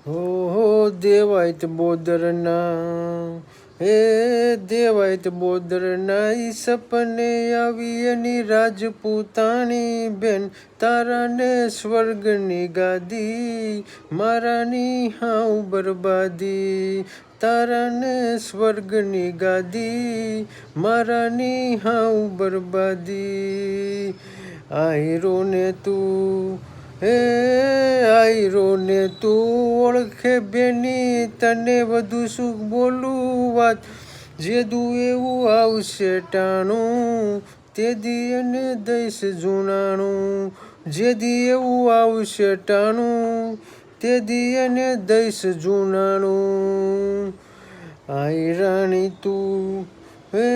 હો દેવાયત બોદરના હે દેવાયત બોદરના ઈ સપને આવી એની રાજપૂતાણી બેન તારાને સ્વર્ગની ગાદી મારાની હાઉ બરબાદી તારાને સ્વર્ગની ગાદી મારાની હાઉ બરબાદી આયરો ને તું હે આયરો ને તું ઓળખે બેની તને વધુ સુખ બોલું વાત જેદું એવું આવશે ટાણું તે દી એને દઈશ જૂનાણું જેદી એવું આવશે ટાણું તે દી એને દઈશ જૂનાણું આઈ રાણી તું હે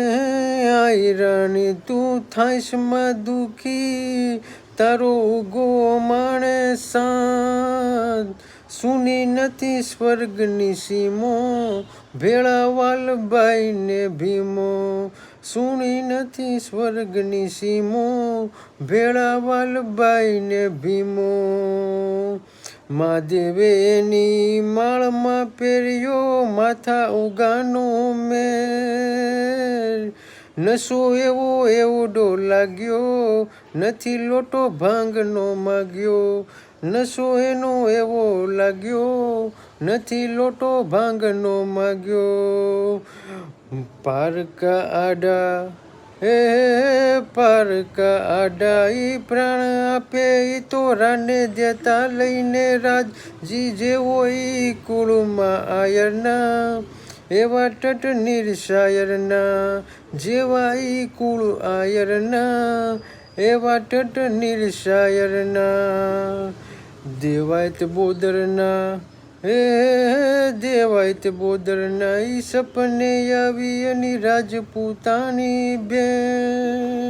આઈ રાણી તું થાઈશમાં દુખી તારો ઉગો માણે સાંજ સુની નથી સ્વર્ગની સીમો ભેળા વાલભાઈ ને ભીમો સુની નથી સ્વર્ગની સીમો ભેળા વાલભાઈ ને ભીમો મહાદેવે એની માળમાં પહેર્યો માથા ઉગાનો મેર નશો એવો એવડો લાગ્યો નથી લોટો ભાંગનો માગ્યો નશો એનો એવો લાગ્યો નથી લોટો ભાંગનો માગ્યો પારકા આડા હે પારકા આડા ઈ પ્રાણ આપે ઈ તો રાને દેતા લઈને રાજજી જેવો ઈ કુળમાં આયરના એવા ટટ નિર્શાયરના જેવા ઈ કુળ આયરના એવા ટટ નિર્શાયરના દેવાયત બોદરના હે દેવાયત બોદરના ઈ સપને આવી એની રાજપૂતાણી બેન